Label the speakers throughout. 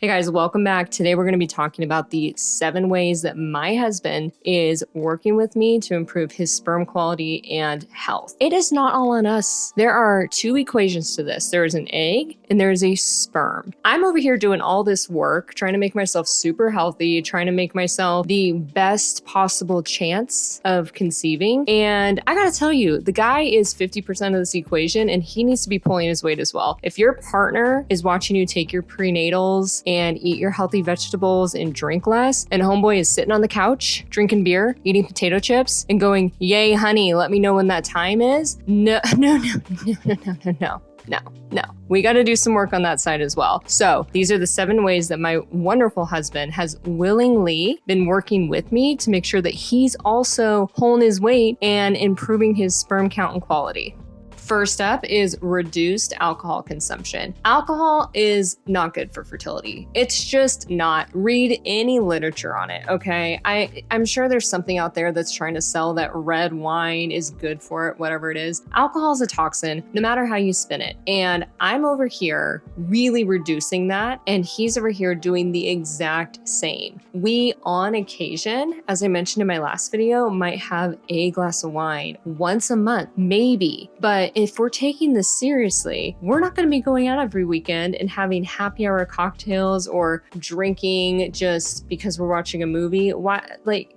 Speaker 1: Hey guys, welcome back. Today we're going to be talking about the 7 ways that my husband is working with me to improve his sperm quality and health. It is not all on us. There are 2 equations to this. There is an egg and there is a sperm. I'm over here doing all this work, trying to make myself super healthy, trying to make myself the best possible chance of conceiving. And I got to tell you, the guy is 50% of this equation and he needs to be pulling his weight as well. If your partner is watching you take your prenatals and eat your healthy vegetables and drink less, and homeboy is sitting on the couch, drinking beer, eating potato chips, and going, "Yay, honey, let me know when that time is." No. We got to do some work on that side as well. So these are the 7 ways that my wonderful husband has willingly been working with me to make sure that he's also pulling his weight and improving his sperm count and quality. First up is reduced alcohol consumption. Alcohol is not good for fertility. It's just not. Read any literature on it, okay? I'm sure there's something out there that's trying to sell that red wine is good for it, whatever it is. Alcohol is a toxin, no matter how you spin it. And I'm over here really reducing that, and he's over here doing the exact same. We, on occasion, as I mentioned in my last video, might have a glass of wine once a month, maybe. But if we're taking this seriously, we're not going to be going out every weekend and having happy hour cocktails or drinking just because we're watching a movie. Why?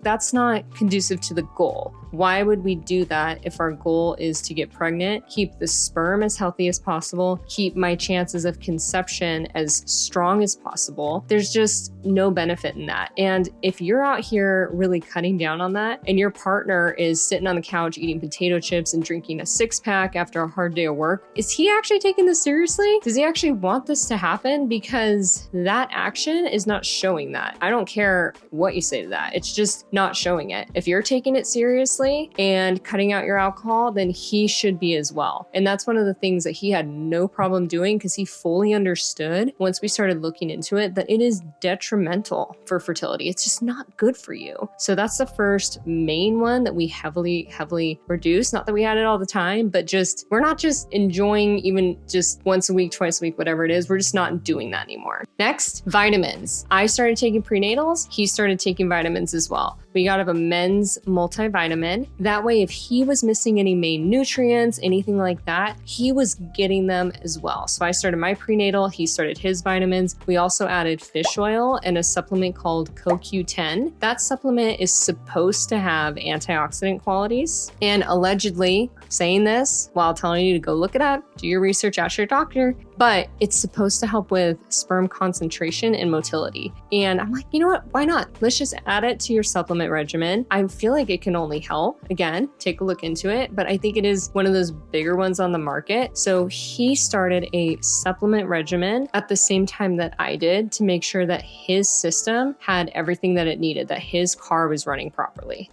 Speaker 1: That's not conducive to the goal. Why would we do that if our goal is to get pregnant, keep the sperm as healthy as possible, keep my chances of conception as strong as possible? There's just no benefit in that. And if you're out here really cutting down on that and your partner is sitting on the couch eating potato chips and drinking a 6-pack after a hard day of work, is he actually taking this seriously? Does he actually want this to happen? Because that action is not showing that. I don't care what you say to that. It's just not showing it. If you're taking it seriously and cutting out your alcohol, then he should be as well. And that's one of the things that he had no problem doing because he fully understood once we started looking into it that it is detrimental for fertility. It's just not good for you. So that's the first main one that we heavily reduce. Not that we had it all the time, but just we're not just enjoying even just once a week, twice a week, whatever it is. We're just not doing that anymore. Next, vitamins. I started taking prenatals. He started taking vitamins as well. We got a men's multivitamin. That way, if he was missing any main nutrients, anything like that, he was getting them as well. So I started my prenatal, he started his vitamins. We also added fish oil and a supplement called CoQ10. That supplement is supposed to have antioxidant qualities. And allegedly, saying this while telling you to go look it up, do your research, ask your doctor, but it's supposed to help with sperm concentration and motility. And I'm like, you know what? Why not? Let's just add it to your supplement regimen. I feel like it can only help. Again, take a look into it, but I think it is one of those bigger ones on the market. So he started a supplement regimen at the same time that I did to make sure that his system had everything that it needed, that his car was running properly.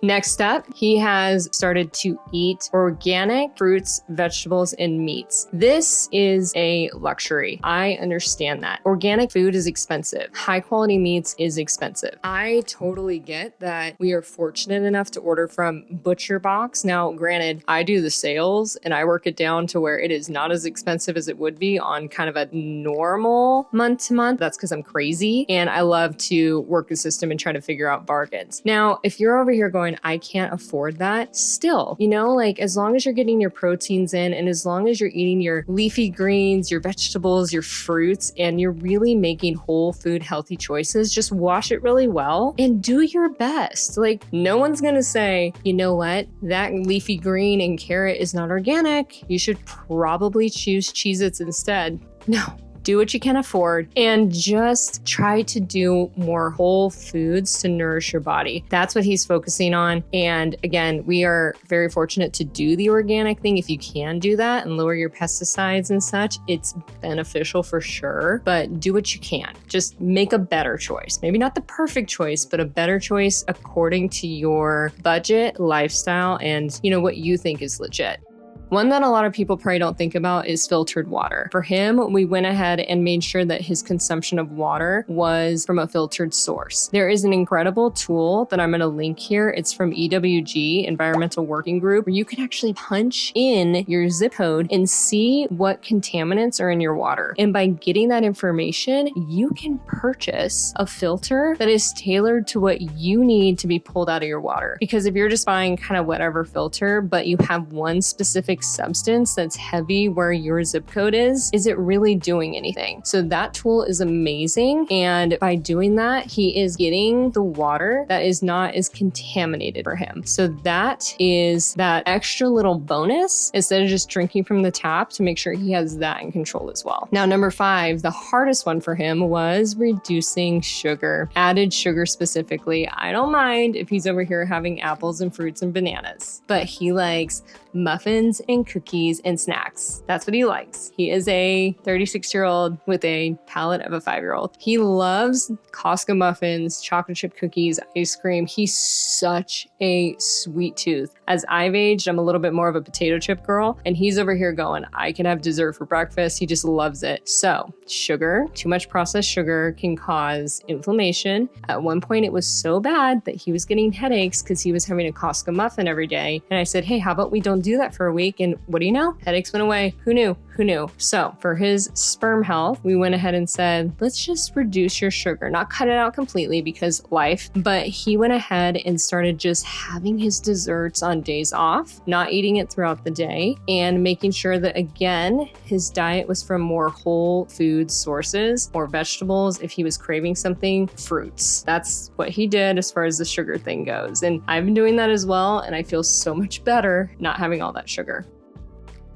Speaker 1: Next up, he has started to eat organic fruits, vegetables, and meats. This is a luxury. I understand that. Organic food is expensive. High quality meats is expensive. I totally get that we are fortunate enough to order from Butcher Box. Now, granted, I do the sales and I work it down to where it is not as expensive as it would be on kind of a normal month to month. That's because I'm crazy and I love to work the system and try to figure out bargains. Now, if you're over here going, I can't afford that, still, as long as you're getting your proteins in and as long as you're eating your leafy greens, your vegetables, your fruits, and you're really making whole food healthy choices, just wash it really well and do your best. No one's gonna say, you know what, that leafy green and carrot is not organic. You should probably choose Cheez-Its instead. No. Do what you can afford and just try to do more whole foods to nourish your body. That's what he's focusing on. And again, we are very fortunate to do the organic thing. If you can do that and lower your pesticides and such, it's beneficial for sure, but do what you can. Just make a better choice. Maybe not the perfect choice, but a better choice according to your budget, lifestyle, and what you think is legit. One that a lot of people probably don't think about is filtered water. For him, we went ahead and made sure that his consumption of water was from a filtered source. There is an incredible tool that I'm going to link here. It's from EWG, Environmental Working Group, where you can actually punch in your zip code and see what contaminants are in your water. And by getting that information, you can purchase a filter that is tailored to what you need to be pulled out of your water. Because if you're just buying kind of whatever filter, but you have one specific substance that's heavy where your zip code is it really doing anything? So that tool is amazing. And by doing that, he is getting the water that is not as contaminated for him. So that is that extra little bonus instead of just drinking from the tap, to make sure he has that in control as well. Now, number 5, the hardest one for him was reducing sugar, added sugar specifically. I don't mind if he's over here having apples and fruits and bananas, but he likes muffins and cookies and snacks. That's what he likes. He is a 36-year-old with a palate of a 5-year-old. He loves Costco muffins, chocolate chip cookies, ice cream. He's such a sweet tooth. As I've aged, I'm a little bit more of a potato chip girl, and he's over here going, I can have dessert for breakfast. He just loves it. So sugar, too much processed sugar can cause inflammation. At one point, it was so bad that he was getting headaches because he was having a Costco muffin every day. And I said, hey, how about we don't do that for a week? And what do you know? Headaches went away. Who knew? Who knew? So for his sperm health, we went ahead and said, let's just reduce your sugar, not cut it out completely because life, but he went ahead and started just having his desserts on days off, not eating it throughout the day, and making sure that, again, his diet was from more whole food sources, more vegetables. If he was craving something, fruits. That's what he did as far as the sugar thing goes. And I've been doing that as well, and I feel so much better not having all that sugar.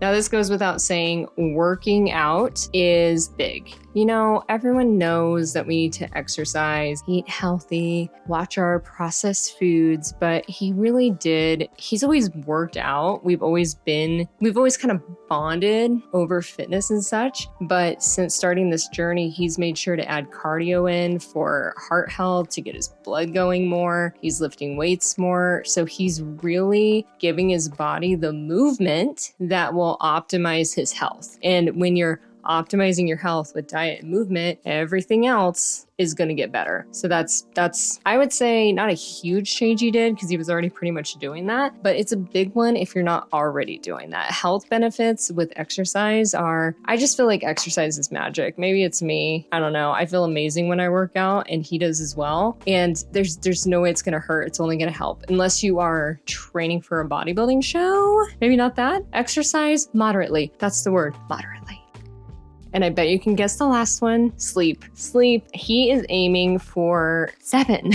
Speaker 1: Now, this goes without saying, working out is big. You know, everyone knows that we need to exercise, eat healthy, watch our processed foods, but he really did. He's always worked out. We've always kind of bonded over fitness and such. But since starting this journey, he's made sure to add cardio in for heart health, to get his blood going more. He's lifting weights more. So he's really giving his body the movement that will optimize his health. And when you're optimizing your health with diet and movement, everything else is going to get better. So that's I would say not a huge change he did because he was already pretty much doing that, but it's a big one if you're not already doing that. Health benefits with exercise I just feel like exercise is magic. Maybe it's me. I don't know. I feel amazing when I work out, and he does as well. And there's no way it's going to hurt. It's only going to help unless you are training for a bodybuilding show. Maybe not that. Exercise moderately. That's the word, moderately. And I bet you can guess the last one, sleep. Sleep. He is aiming for 7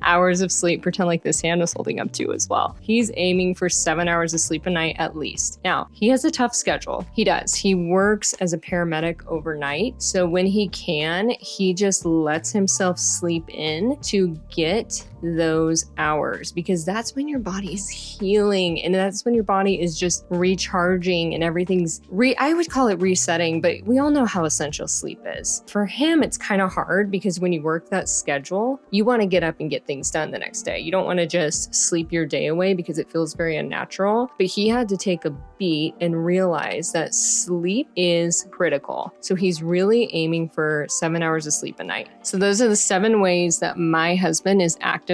Speaker 1: hours of sleep. Pretend like this hand was holding up 2 as well. He's aiming for 7 hours of sleep a night at least. Now, he has a tough schedule. He does. He works as a paramedic overnight. So when he can, he just lets himself sleep in to get those hours, because that's when your body is healing, and that's when your body is just recharging and everything's I would call it resetting, but we all know how essential sleep is. For him, it's kind of hard because when you work that schedule, you want to get up and get things done the next day. You don't want to just sleep your day away because it feels very unnatural. But he had to take a beat and realize that sleep is critical. So he's really aiming for 7 hours of sleep a night. So those are the 7 ways that my husband is actively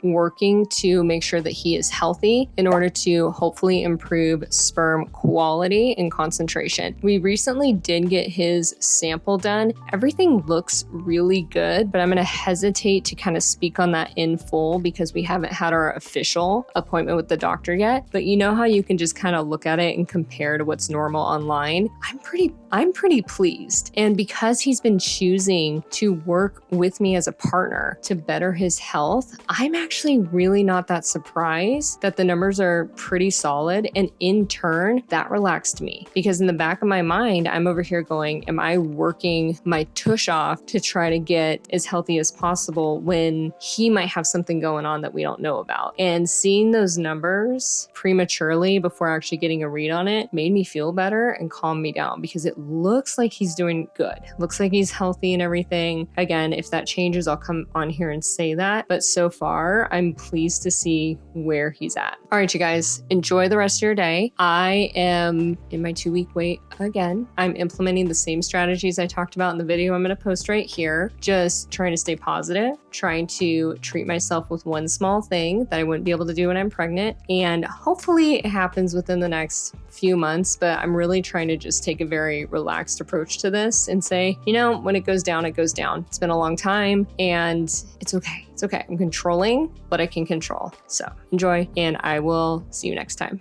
Speaker 1: working to make sure that he is healthy in order to hopefully improve sperm quality and concentration. We recently did get his sample done. Everything looks really good, but I'm going to hesitate to kind of speak on that in full because we haven't had our official appointment with the doctor yet. But you know how you can just kind of look at it and compare to what's normal online? I'm pretty pleased. And because he's been choosing to work with me as a partner to better his health, I'm actually really not that surprised that the numbers are pretty solid. And in turn, that relaxed me because in the back of my mind, mind, I'm over here going, am I working my tush off to try to get as healthy as possible when he might have something going on that we don't know about? And seeing those numbers prematurely before actually getting a read on it made me feel better and calm me down, because it looks like he's doing good. Looks like he's healthy and everything. Again, if that changes, I'll come on here and say that. But so far, I'm pleased to see where he's at. All right, you guys, enjoy the rest of your day. I am in my 2-week wait again. I'm implementing the same strategies I talked about in the video I'm going to post right here. Just trying to stay positive, trying to treat myself with one small thing that I wouldn't be able to do when I'm pregnant. And hopefully it happens within the next few months, but I'm really trying to just take a very relaxed approach to this and say, you know, when it goes down, it goes down. It's been a long time and it's okay. It's okay. I'm controlling what I can control. So enjoy, and I will see you next time.